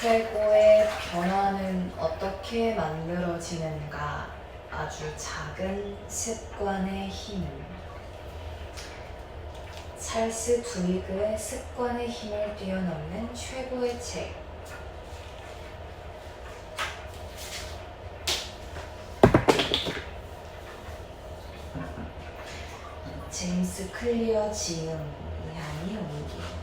최고의 변화는 어떻게 만들어지는가? 아주 작은 습관의 힘. 찰스 두이그의 습관의 힘을 뛰어넘는 최고의 책. 제임스 클리어 지음, 이한이 옮김.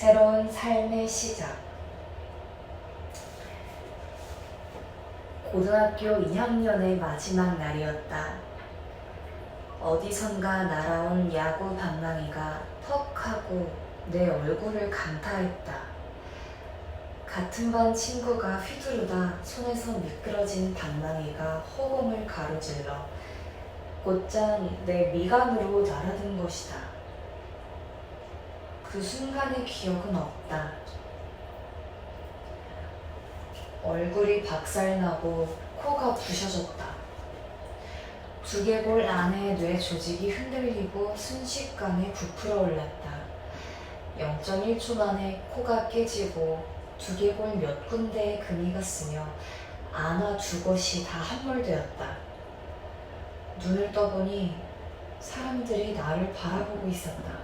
새로운 삶의 시작. 고등학교 2학년의 마지막 날이었다. 어디선가 날아온 야구 방망이가 퍽 하고 내 얼굴을 강타했다. 같은 반 친구가 휘두르다 손에서 미끄러진 방망이가 허공을 가로질러 곧장 내 미간으로 날아든 것이다. 그 순간의 기억은 없다. 얼굴이 박살나고 코가 부셔졌다. 두개골 안의 뇌 조직이 흔들리고 순식간에 부풀어 올랐다. 0.1초 만에 코가 깨지고 두개골 몇 군데에 금이 갔으며 안와 두 곳이 다 함몰되었다. 눈을 떠보니 사람들이 나를 바라보고 있었다.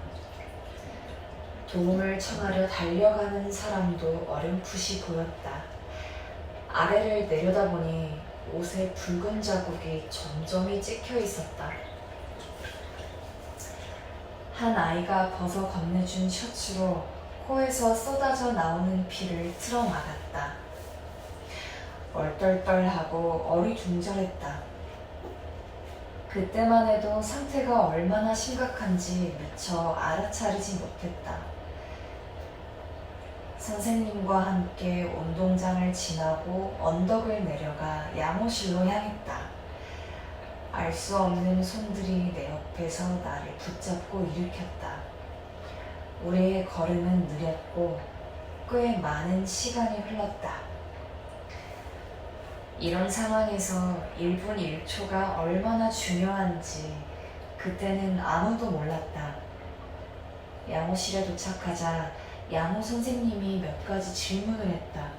도움을 청하려 달려가는 사람도 어렴풋이 보였다. 아래를 내려다보니 옷에 붉은 자국이 점점이 찍혀 있었다. 한 아이가 벗어 건네준 셔츠로 코에서 쏟아져 나오는 피를 틀어막았다. 얼떨떨하고 어리둥절했다. 그때만 해도 상태가 얼마나 심각한지 미처 알아차리지 못했다. 선생님과 함께 운동장을 지나고 언덕을 내려가 양호실로 향했다. 알 수 없는 손들이 내 옆에서 나를 붙잡고 일으켰다. 우리의 걸음은 느렸고 꽤 많은 시간이 흘렀다. 이런 상황에서 1분 1초가 얼마나 중요한지 그때는 아무도 몰랐다. 양호실에 도착하자 양호 선생님이 몇 가지 질문을 했다.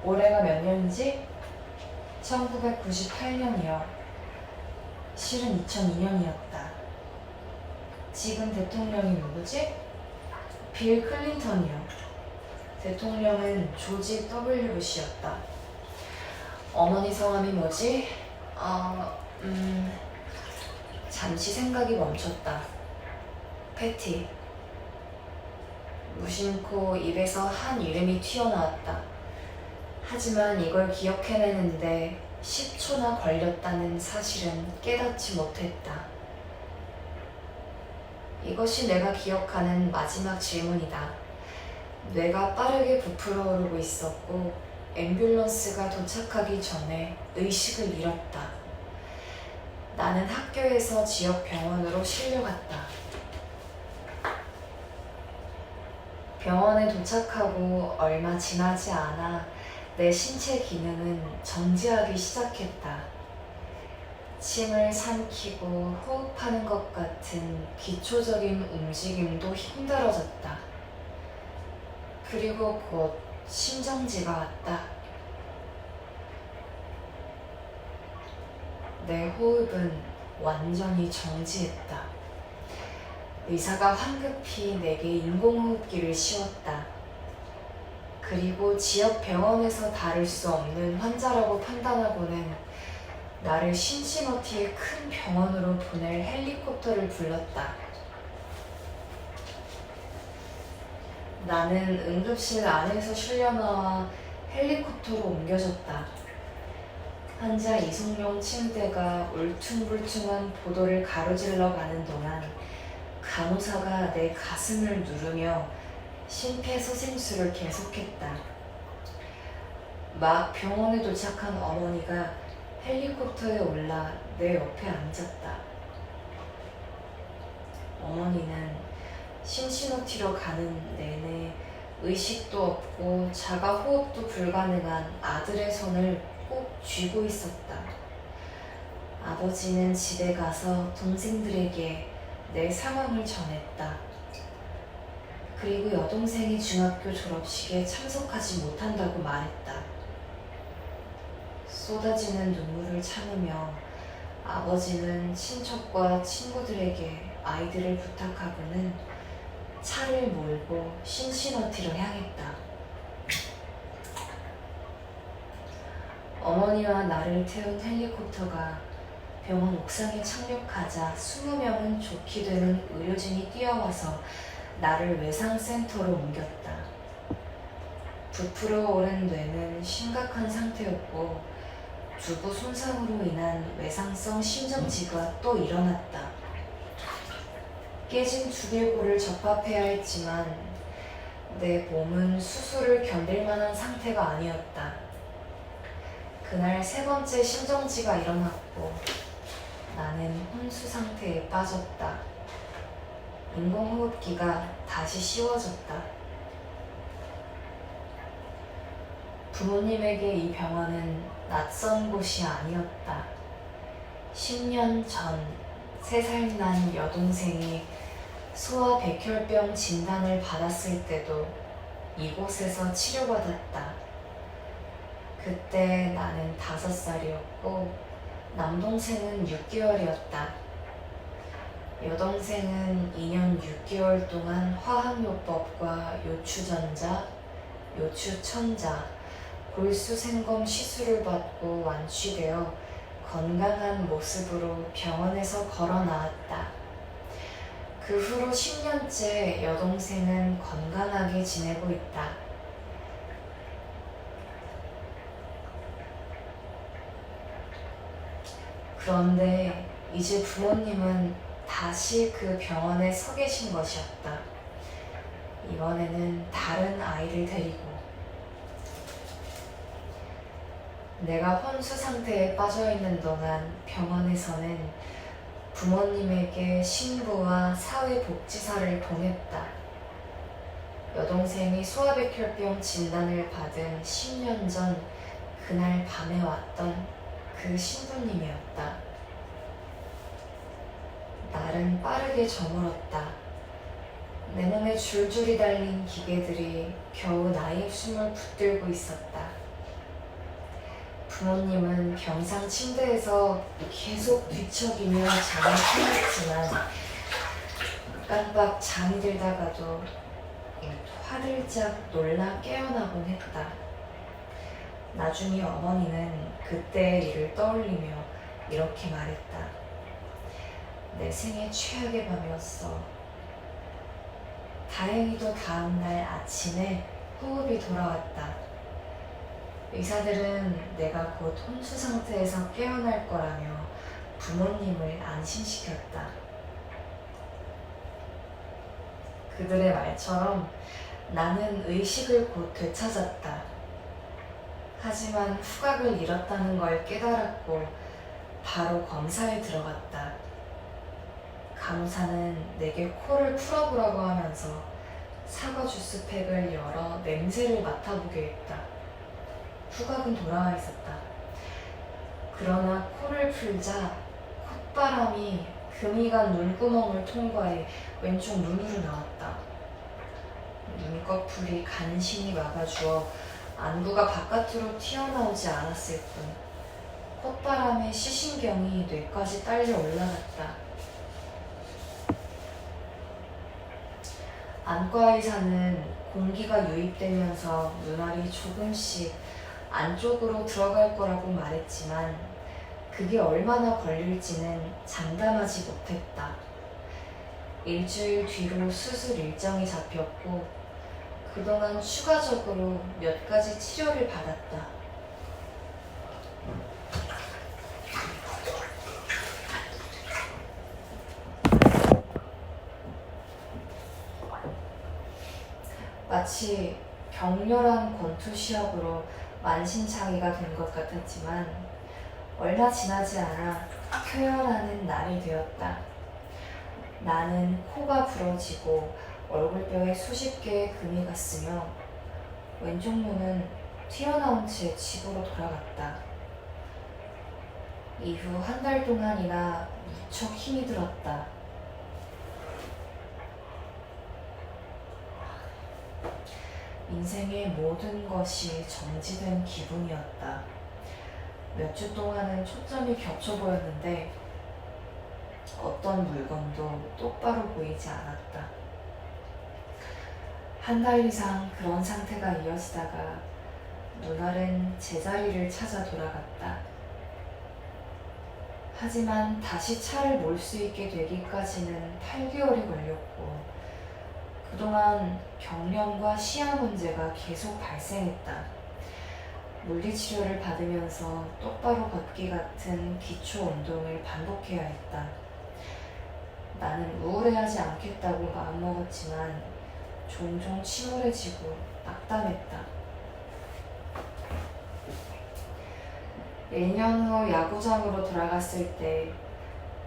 올해가 몇 년이지? 1998년이요. 실은 2002년이었다. 지금 대통령이 누구지? 빌 클린턴이요. 대통령은 조지 W. 부시였다. 어머니 성함이 뭐지? 잠시 생각이 멈췄다. 패티. 무심코 입에서 한 이름이 튀어나왔다. 하지만 이걸 기억해내는데 10초나 걸렸다는 사실은 깨닫지 못했다. 이것이 내가 기억하는 마지막 질문이다. 뇌가 빠르게 부풀어 오르고 있었고 앰뷸런스가 도착하기 전에 의식을 잃었다. 나는 학교에서 지역 병원으로 실려갔다. 병원에 도착하고 얼마 지나지 않아 내 신체 기능은 정지하기 시작했다. 침을 삼키고 호흡하는 것 같은 기초적인 움직임도 힘들어졌다. 그리고 곧 심정지가 왔다. 내 호흡은 완전히 정지했다. 의사가 황급히 내게 인공호흡기를 씌웠다. 그리고 지역 병원에서 다룰 수 없는 환자라고 판단하고는 나를 신시너티의 큰 병원으로 보낼 헬리콥터를 불렀다. 나는 응급실 안에서 실려나와 헬리콥터로 옮겨졌다. 환자 이송용 침대가 울퉁불퉁한 보도를 가로질러 가는 동안 간호사가 내 가슴을 누르며 심폐소생술을 계속했다. 막 병원에 도착한 어머니가 헬리콥터에 올라 내 옆에 앉았다. 어머니는 신신호티로 가는 내내 의식도 없고 자가 호흡도 불가능한 아들의 손을 꼭 쥐고 있었다. 아버지는 집에 가서 동생들에게 내 상황을 전했다. 그리고 여동생이 중학교 졸업식에 참석하지 못한다고 말했다. 쏟아지는 눈물을 참으며 아버지는 친척과 친구들에게 아이들을 부탁하고는 차를 몰고 신신호티로 향했다. 어머니와 나를 태운 헬리콥터가 병원 옥상에 착륙하자 20명은 좋게 되는 의료진이 뛰어와서 나를 외상센터로 옮겼다. 부풀어 오른 뇌는 심각한 상태였고 두부 손상으로 인한 외상성 심정지가 또 일어났다. 깨진 두개골을 접합해야 했지만 내 몸은 수술을 견딜 만한 상태가 아니었다. 그날 세 번째 심정지가 일어났고 나는 혼수 상태에 빠졌다. 인공호흡기가 다시 씌워졌다. 부모님에게 이 병원은 낯선 곳이 아니었다. 10년 전 3살 난 여동생이 소아백혈병 진단을 받았을 때도 이곳에서 치료받았다. 그때 나는 5살이었고 남동생은 6개월이었다. 여동생은 2년 6개월 동안 화학요법과 요추전자, 요추천자, 골수생검 시술을 받고 완치되어 건강한 모습으로 병원에서 걸어 나왔다. 그 후로 10년째 여동생은 건강하게 지내고 있다. 그런데 이제 부모님은 다시 그 병원에 서 계신 것이었다. 이번에는 다른 아이를 데리고. 내가 혼수 상태에 빠져있는 동안 병원에서는 부모님에게 신부와 사회복지사를 보냈다. 여동생이 소아백혈병 진단을 받은 10년 전 그날 밤에 왔던 그 신부님이었다. 날은 빠르게 저물었다. 내 몸에 줄줄이 달린 기계들이 겨우 나의 숨을 붙들고 있었다. 부모님은 병상 침대에서 계속 뒤척이며 잠을 청했지만 깜빡 잠이 들다가도 화들짝 놀라 깨어나곤 했다. 나중에 어머니는 그때의 일을 떠올리며 이렇게 말했다. 내 생애 최악의 밤이었어. 다행히도 다음날 아침에 호흡이 돌아왔다. 의사들은 내가 곧 혼수 상태에서 깨어날 거라며 부모님을 안심시켰다. 그들의 말처럼 나는 의식을 곧 되찾았다. 하지만 후각을 잃었다는 걸 깨달았고 바로 검사에 들어갔다. 간호사는 내게 코를 풀어보라고 하면서 사과 주스팩을 열어 냄새를 맡아보게 했다. 후각은 돌아와 있었다. 그러나 코를 풀자 콧바람이 금이간 눈구멍을 통과해 왼쪽 눈으로 나왔다. 눈꺼풀이 간신히 막아주어 안구가 바깥으로 튀어나오지 않았을 뿐 콧바람에 시신경이 뇌까지 딸려 올라갔다. 안과 의사는 공기가 유입되면서 눈알이 조금씩 안쪽으로 들어갈 거라고 말했지만 그게 얼마나 걸릴지는 장담하지 못했다. 일주일 뒤로 수술 일정이 잡혔고 그동안 추가적으로 몇 가지 치료를 받았다. 마치 격렬한 권투 시합으로 만신창이가 된 것 같았지만 얼마 지나지 않아 표현하는 날이 되었다. 나는 코가 부러지고 얼굴뼈에 수십 개의 금이 갔으며 왼쪽 눈은 튀어나온 채 집으로 돌아갔다. 이후 한 달 동안이나 무척 힘이 들었다. 인생의 모든 것이 정지된 기분이었다. 몇 주 동안은 초점이 겹쳐 보였는데 어떤 물건도 똑바로 보이지 않았다. 한 달 이상 그런 상태가 이어지다가 눈알은 제자리를 찾아 돌아갔다. 하지만 다시 차를 몰 수 있게 되기까지는 8개월이 걸렸고 그동안 경련과 시야 문제가 계속 발생했다. 물리치료를 받으면서 똑바로 걷기 같은 기초 운동을 반복해야 했다. 나는 우울해하지 않겠다고 마음먹었지만 종종 침울해지고 낙담했다. 1년 후 야구장으로 돌아갔을 때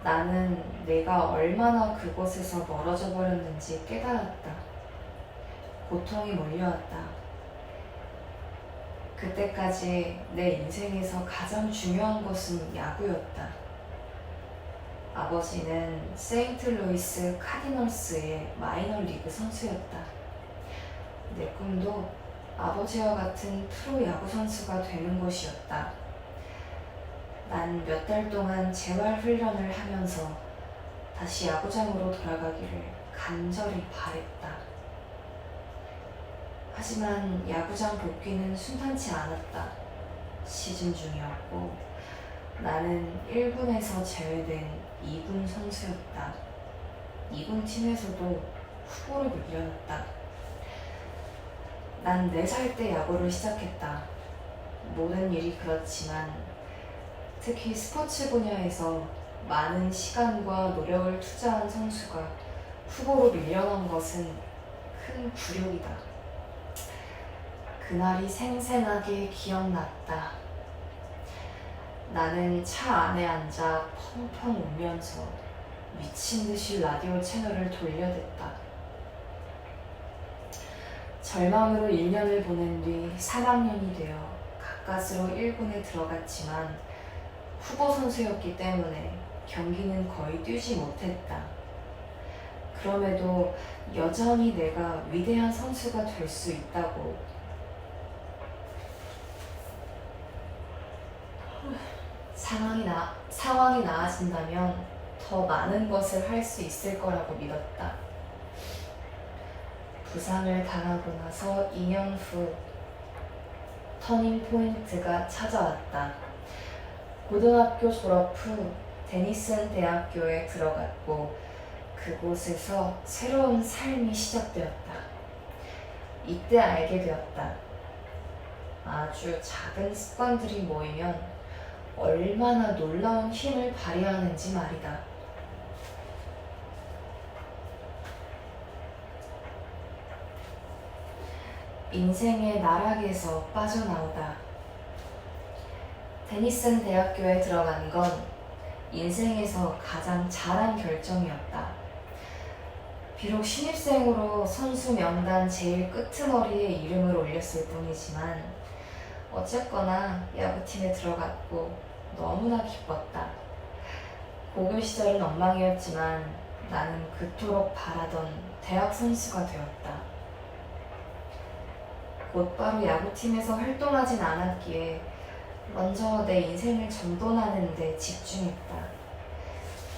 나는 내가 얼마나 그곳에서 멀어져 버렸는지 깨달았다. 고통이 몰려왔다. 그때까지 내 인생에서 가장 중요한 것은 야구였다. 아버지는 세인트루이스 카디널스의 마이너리그 선수였다. 내 꿈도 아버지와 같은 프로 야구 선수가 되는 것이었다. 난 몇 달 동안 재활 훈련을 하면서 다시 야구장으로 돌아가기를 간절히 바랬다. 하지만 야구장 복귀는 순탄치 않았다. 시즌 중이었고 나는 1군에서 제외된 2군 선수였다. 2군 팀에서도 후보로 밀려났다. 난 4살 때 야구를 시작했다. 모든 일이 그렇지만 특히 스포츠 분야에서 많은 시간과 노력을 투자한 선수가 후보로 밀려난 것은 큰 굴욕이다. 그날이 생생하게 기억났다. 나는 차 안에 앉아 펑펑 울면서 미친 듯이 라디오 채널을 돌려댔다. 절망으로 1년을 보낸 뒤 3학년이 되어 가까스로 1군에 들어갔지만 후보 선수였기 때문에 경기는 거의 뛰지 못했다. 그럼에도 여전히 내가 위대한 선수가 될 수 있다고 상황이 나아진다면 더 많은 것을 할 수 있을 거라고 믿었다. 부상을 당하고 나서 2년 후 터닝 포인트가 찾아왔다. 고등학교 졸업 후 데니슨 대학교에 들어갔고 그곳에서 새로운 삶이 시작되었다. 이때 알게 되었다. 아주 작은 습관들이 모이면 얼마나 놀라운 힘을 발휘하는지 말이다. 인생의 나락에서 빠져나오다. 데니슨 대학교에 들어간 건 인생에서 가장 잘한 결정이었다. 비록 신입생으로 선수 명단 제일 끄트머리에 이름을 올렸을 뿐이지만 어쨌거나 야구팀에 들어갔고 너무나 기뻤다. 고교 시절은 엉망이었지만 나는 그토록 바라던 대학 선수가 되었다. 곧바로 야구팀에서 활동하진 않았기에 먼저 내 인생을 전돈하는 데 집중했다.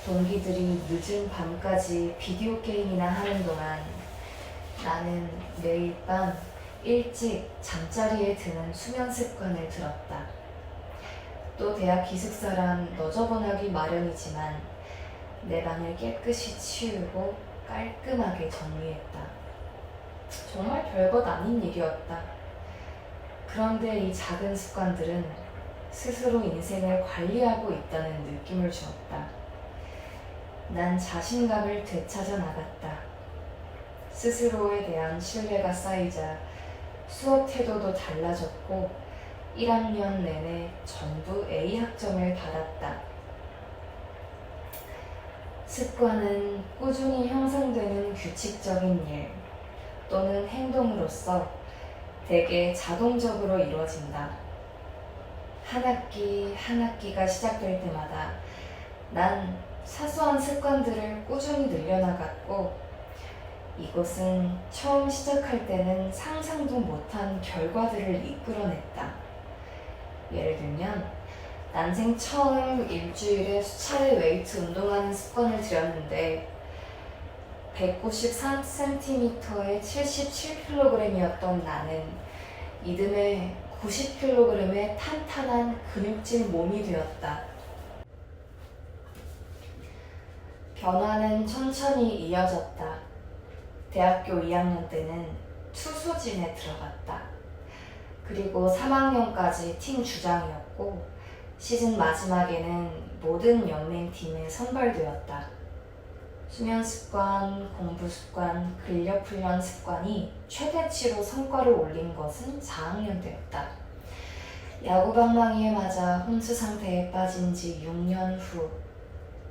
동기들이 늦은 밤까지 비디오 게임이나 하는 동안 나는 매일 밤 일찍 잠자리에 드는 수면 습관을 들었다. 또 대학 기숙사란 너저분하기 마련이지만 내 방을 깨끗이 치우고 깔끔하게 정리했다. 정말 별것 아닌 일이었다. 그런데 이 작은 습관들은 스스로 인생을 관리하고 있다는 느낌을 주었다. 난 자신감을 되찾아 나갔다. 스스로에 대한 신뢰가 쌓이자 수업 태도도 달라졌고 1학년 내내 전부 A 학점을 받았다. 습관은 꾸준히 형성되는 규칙적인 일 또는 행동으로서 대개 자동적으로 이루어진다. 한 학기 한 학기가 시작될 때마다 난 사소한 습관들을 꾸준히 늘려나갔고 이것은 처음 시작할 때는 상상도 못한 결과들을 이끌어냈다. 예를 들면 난생 처음 일주일에 수차례 웨이트 운동하는 습관을 들였는데 193cm에 77kg이었던 나는 이듬해 90kg의 탄탄한 근육질 몸이 되었다. 변화는 천천히 이어졌다. 대학교 2학년 때는 투수진에 들어갔다. 그리고 3학년까지 팀 주장이었고 시즌 마지막에는 모든 연맹팀에 선발되었다. 수면 습관, 공부 습관, 근력 훈련 습관이 최대치로 성과를 올린 것은 4학년 때였다. 야구 방망이에 맞아 혼수 상태에 빠진 지 6년 후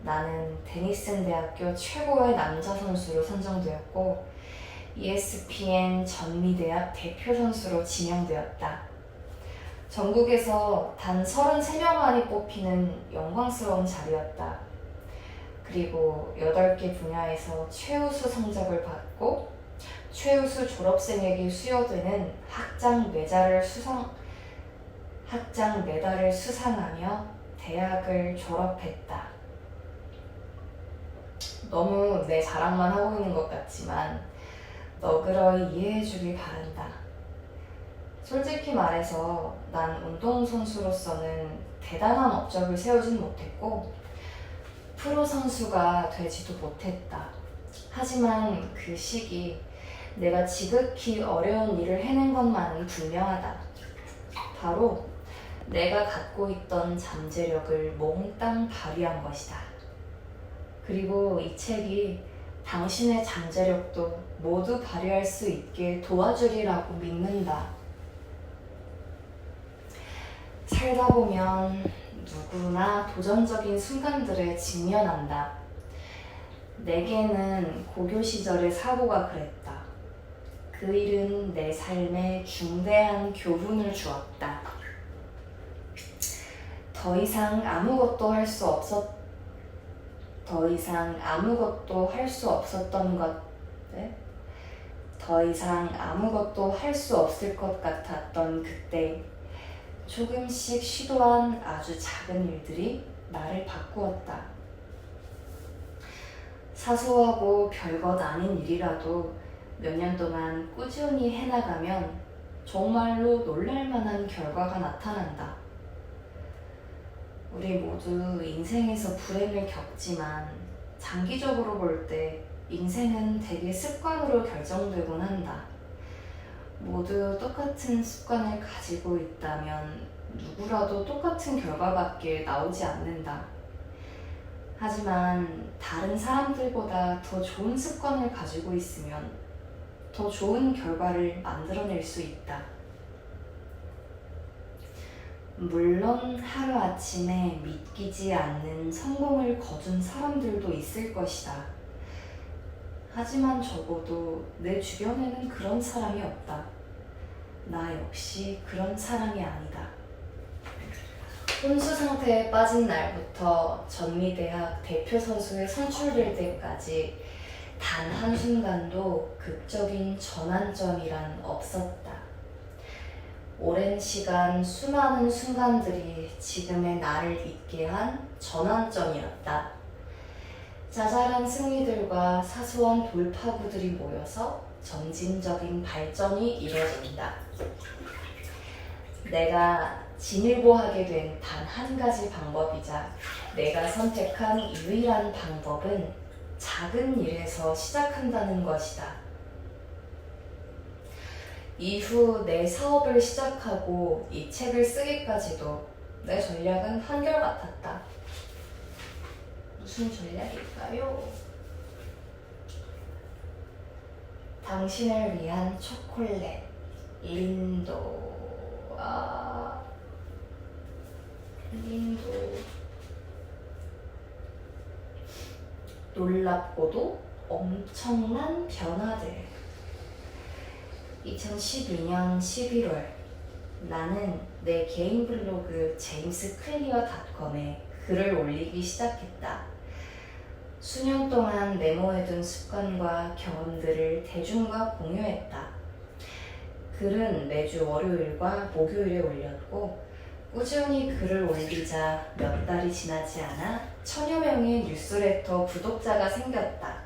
나는 데니슨 대학교 최고의 남자 선수로 선정되었고 ESPN 전미대학 대표 선수로 지명되었다. 전국에서 단 33명만이 뽑히는 영광스러운 자리였다. 그리고 8개 분야에서 최우수 성적을 받고 최우수 졸업생에게 수여되는 학장 메달을 수상하며 대학을 졸업했다. 너무 내 자랑만 하고 있는 것 같지만 너그러이 이해해주길 바란다. 솔직히 말해서 난 운동선수로서는 대단한 업적을 세우진 못했고 프로 선수가 되지도 못했다. 하지만 그 시기 내가 지극히 어려운 일을 해낸 것만은 분명하다. 바로 내가 갖고 있던 잠재력을 몽땅 발휘한 것이다. 그리고 이 책이 당신의 잠재력도 모두 발휘할 수 있게 도와주리라고 믿는다. 살다 보면 누구나 도전적인 순간들에 직면한다. 내게는 고교 시절의 사고가 그랬다. 그 일은 내 삶에 중대한 교훈을 주었다. 더 이상 아무것도 할 수 없을 것 같았던 그때 조금씩 시도한 아주 작은 일들이 나를 바꾸었다. 사소하고 별것 아닌 일이라도 몇 년 동안 꾸준히 해나가면 정말로 놀랄만한 결과가 나타난다. 우리 모두 인생에서 불행을 겪지만 장기적으로 볼 때 인생은 대개 습관으로 결정되곤 한다. 모두 똑같은 습관을 가지고 있다면 누구라도 똑같은 결과밖에 나오지 않는다. 하지만 다른 사람들보다 더 좋은 습관을 가지고 있으면 더 좋은 결과를 만들어낼 수 있다. 물론 하루아침에 믿기지 않는 성공을 거둔 사람들도 있을 것이다. 하지만 적어도 내 주변에는 그런 사람이 없다. 나 역시 그런 사람이 아니다. 혼수 상태에 빠진 날부터 전미대학 대표 선수에 선출될 때까지 단 한순간도 극적인 전환점이란 없었다. 오랜 시간 수많은 순간들이 지금의 나를 있게 한 전환점이었다. 자잘한 승리들과 사소한 돌파구들이 모여서 점진적인 발전이 이루어진다. 내가 진일보하게 된 단 한 가지 방법이자 내가 선택한 유일한 방법은 작은 일에서 시작한다는 것이다. 이후 내 사업을 시작하고 이 책을 쓰기까지도 내 전략은 한결같았다. 무슨 전략일까요? 당신을 위한 초콜릿, 린도. 놀랍고도 엄청난 변화들. 2012년 11월, 나는 내 개인 블로그 제임스클리어닷컴에 글을 올리기 시작했다. 수년 동안 메모해둔 습관과 경험들을 대중과 공유했다. 글은 매주 월요일과 목요일에 올렸고, 꾸준히 글을 올리자 몇 달이 지나지 않아 1000여 명의 뉴스레터 구독자가 생겼다.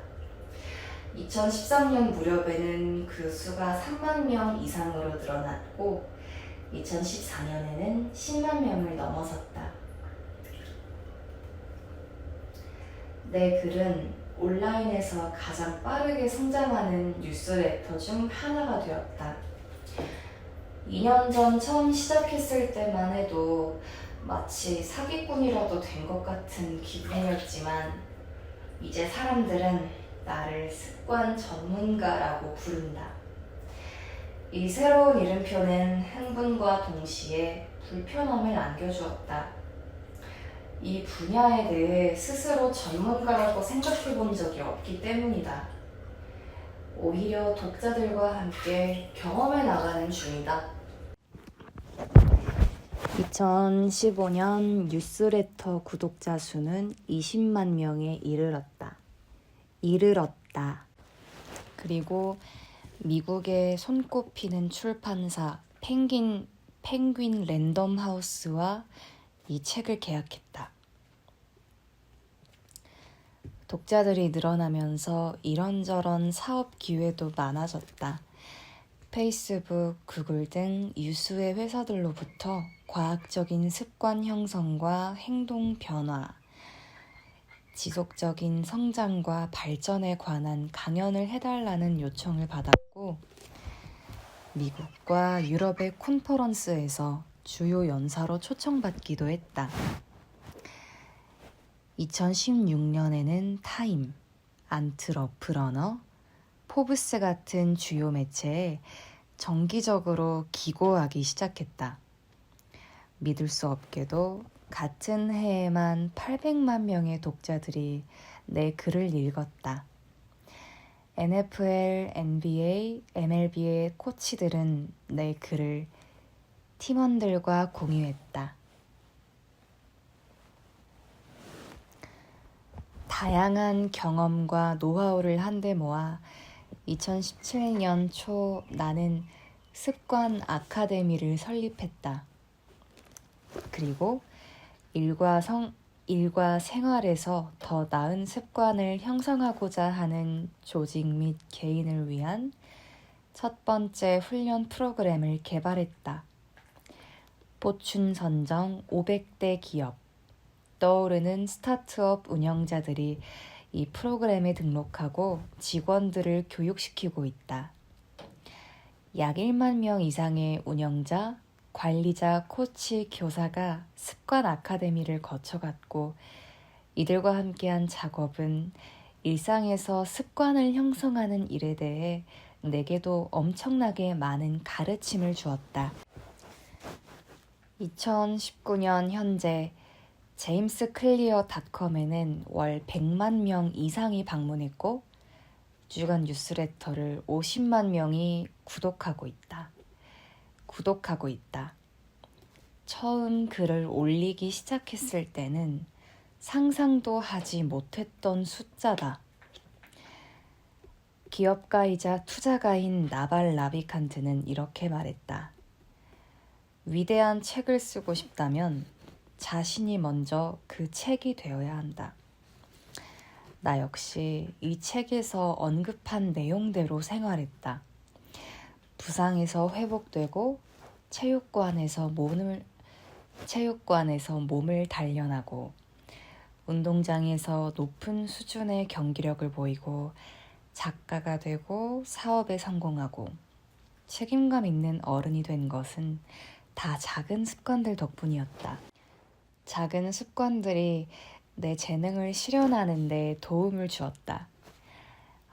2013년 무렵에는 그 수가 3만 명 이상으로 늘어났고 2014년에는 10만 명을 넘어섰다. 내 글은 온라인에서 가장 빠르게 성장하는 뉴스레터 중 하나가 되었다. 2년 전 처음 시작했을 때만 해도 마치 사기꾼이라도 된 것 같은 기분이었지만 이제 사람들은 나를 습관 전문가라고 부른다. 이 새로운 이름표는 흥분과 동시에 불편함을 안겨주었다. 이 분야에 대해 스스로 전문가라고 생각해 본 적이 없기 때문이다. 오히려 독자들과 함께 경험해 나가는 중이다. 2015년 뉴스레터 구독자 수는 20만 명에 이르렀다. 그리고 미국의 손꼽히는 출판사 펭귄 랜덤 하우스와 이 책을 계약했다. 독자들이 늘어나면서 이런저런 사업 기회도 많아졌다. 페이스북, 구글 등 유수의 회사들로부터 과학적인 습관 형성과 행동 변화, 지속적인 성장과 발전에 관한 강연을 해달라는 요청을 받았고, 미국과 유럽의 콘퍼런스에서 주요 연사로 초청받기도 했다. 2016년에는 타임, 안트러프러너, 포브스 같은 주요 매체에 정기적으로 기고하기 시작했다. 믿을 수 없게도 같은 해에만 800만 명의 독자들이 내 글을 읽었다. NFL, NBA, MLB의 코치들은 내 글을 팀원들과 공유했다. 다양한 경험과 노하우를 한데 모아 2017년 초 나는 습관 아카데미를 설립했다. 그리고 일과 생활에서 더 나은 습관을 형성하고자 하는 조직 및 개인을 위한 첫 번째 훈련 프로그램을 개발했다. 포춘 선정 500대 기업, 떠오르는 스타트업 운영자들이 이 프로그램에 등록하고 직원들을 교육시키고 있다. 약 1만 명 이상의 운영자, 관리자, 코치, 교사가 습관 아카데미를 거쳐갔고, 이들과 함께한 작업은 일상에서 습관을 형성하는 일에 대해 내게도 엄청나게 많은 가르침을 주었다. 2019년 현재 제임스클리어닷컴에는 월 100만 명 이상이 방문했고, 주간 뉴스레터를 50만 명이 구독하고 있다. 처음 글을 올리기 시작했을 때는 상상도 하지 못했던 숫자다. 기업가이자 투자가인 나발 라비칸트는 이렇게 말했다. 위대한 책을 쓰고 싶다면 자신이 먼저 그 책이 되어야 한다. 나 역시 이 책에서 언급한 내용대로 생활했다. 부상에서 회복되고 체육관에서 몸을 단련하고 운동장에서 높은 수준의 경기력을 보이고 작가가 되고 사업에 성공하고 책임감 있는 어른이 된 것은 다 작은 습관들 덕분이었다. 작은 습관들이 내 재능을 실현하는 데 도움을 주었다.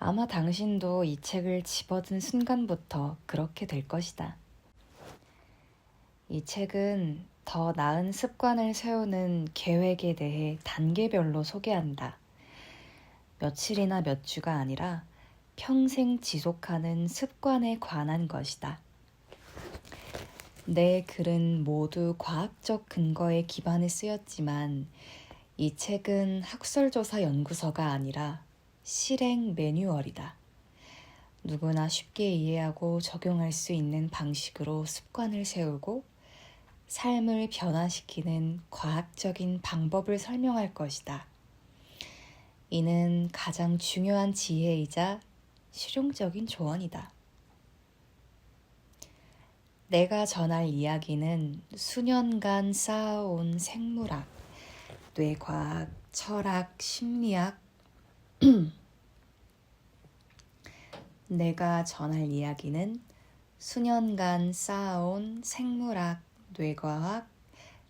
아마 당신도 이 책을 집어든 순간부터 그렇게 될 것이다. 이 책은 더 나은 습관을 세우는 계획에 대해 단계별로 소개한다. 며칠이나 몇 주가 아니라 평생 지속하는 습관에 관한 것이다. 내 글은 모두 과학적 근거에 기반해 쓰였지만 이 책은 학술조사 연구서가 아니라 실행 매뉴얼이다. 누구나 쉽게 이해하고 적용할 수 있는 방식으로 습관을 세우고 삶을 변화시키는 과학적인 방법을 설명할 것이다. 이는 가장 중요한 지혜이자 실용적인 조언이다. 내가 전할 이야기는 수년간 쌓아온 생물학, 뇌과학, 철학, 심리학 내가 전할 이야기는 수년간 쌓아온 생물학, 뇌과학,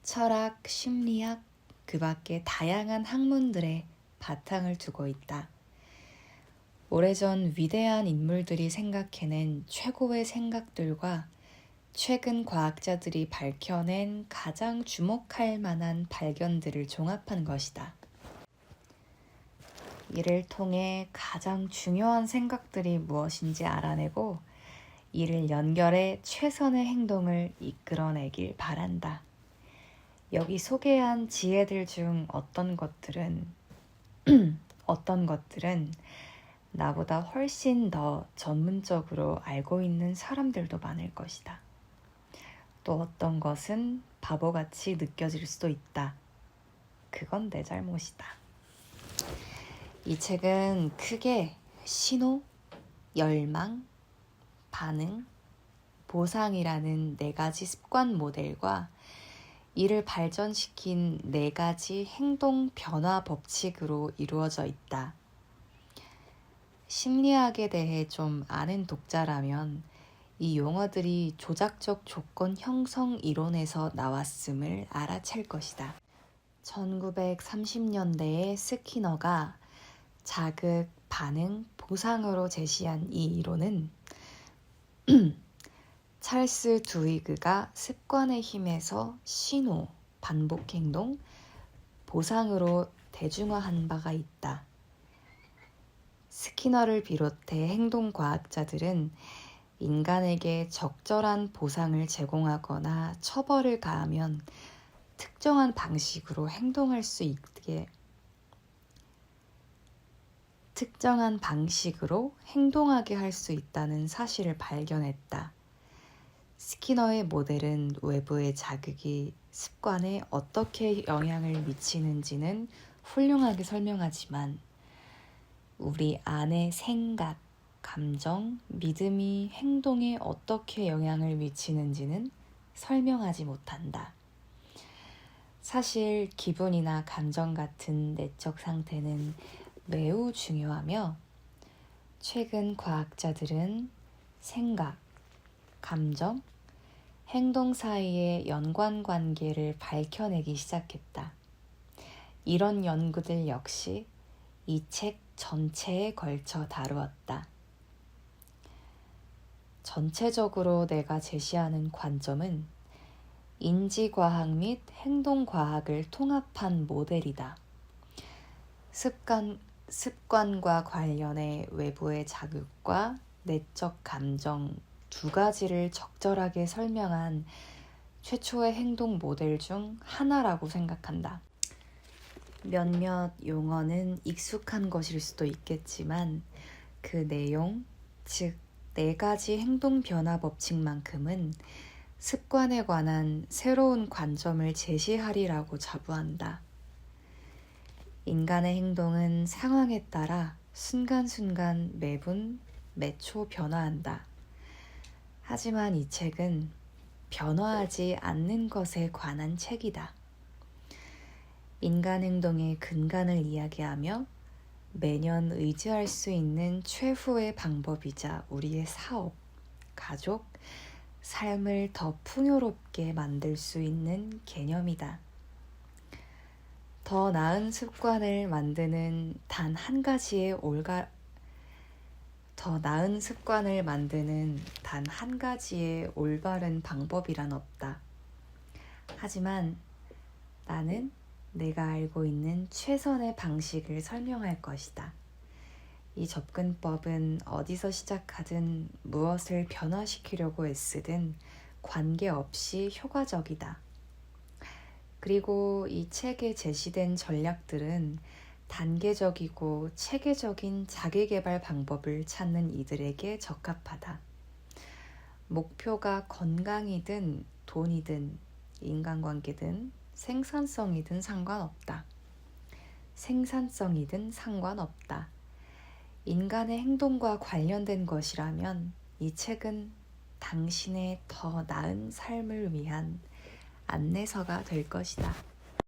철학, 심리학, 그 밖에 다양한 학문들의 바탕을 두고 있다. 오래전 위대한 인물들이 생각해낸 최고의 생각들과 최근 과학자들이 밝혀낸 가장 주목할 만한 발견들을 종합한 것이다. 이를 통해 가장 중요한 생각들이 무엇인지 알아내고 이를 연결해 최선의 행동을 이끌어내길 바란다. 여기 소개한 지혜들 중 어떤 것들은 나보다 훨씬 더 전문적으로 알고 있는 사람들도 많을 것이다. 또 어떤 것은 바보같이 느껴질 수도 있다. 그건 내 잘못이다. 이 책은 크게 신호, 열망, 반응, 보상이라는 4가지 습관 모델과 이를 발전시킨 4가지 행동 변화 법칙으로 이루어져 있다. 심리학에 대해 좀 아는 독자라면 이 용어들이 조작적 조건 형성 이론에서 나왔음을 알아챌 것이다. 1930년대에 스키너가 자극, 반응, 보상으로 제시한 이 이론은 찰스 두이그가 습관의 힘에서 신호, 반복 행동, 보상으로 대중화한 바가 있다. 스키너를 비롯해 행동과학자들은 인간에게 적절한 보상을 제공하거나 처벌을 가하면 특정한 방식으로 행동할 수 있게 특정한 방식으로 행동하게 할 수 있다는 사실을 발견했다. 스키너의 모델은 외부의 자극이 습관에 어떻게 영향을 미치는지는 훌륭하게 설명하지만 우리 안의 생각, 감정, 믿음이 행동에 어떻게 영향을 미치는지는 설명하지 못한다. 사실 기분이나 감정 같은 내적 상태는 매우 중요하며 최근 과학자들은 생각, 감정, 행동 사이의 연관관계를 밝혀내기 시작했다. 이런 연구들 역시 이 책 전체에 걸쳐 다루었다. 전체적으로 내가 제시하는 관점은 인지과학 및 행동과학을 통합한 모델이다. 습관과 관련해 외부의 자극과 내적 감정 2가지를 적절하게 설명한 최초의 행동 모델 중 하나라고 생각한다. 몇몇 용어는 익숙한 것일 수도 있겠지만 그 내용, 즉 4가지 행동 변화 법칙만큼은 습관에 관한 새로운 관점을 제시하리라고 자부한다. 인간의 행동은 상황에 따라 순간순간 매분, 매초 변화한다. 하지만 이 책은 변화하지 않는 것에 관한 책이다. 인간 행동의 근간을 이야기하며 매년 의지할 수 있는 최후의 방법이자 우리의 사업, 가족, 삶을 더 풍요롭게 만들 수 있는 개념이다. 더 나은 습관을 만드는 단 한 가지의 올바른 방법이란 없다. 하지만 나는 내가 알고 있는 최선의 방식을 설명할 것이다. 이 접근법은 어디서 시작하든 무엇을 변화시키려고 애쓰든 관계없이 효과적이다. 그리고 이 책에 제시된 전략들은 단계적이고 체계적인 자기계발 방법을 찾는 이들에게 적합하다. 목표가 건강이든 돈이든 인간관계든 생산성이든 상관없다. 생산성이든 상관없다. 인간의 행동과 관련된 것이라면 이 책은 당신의 더 나은 삶을 위한 안내서가 될 것이다.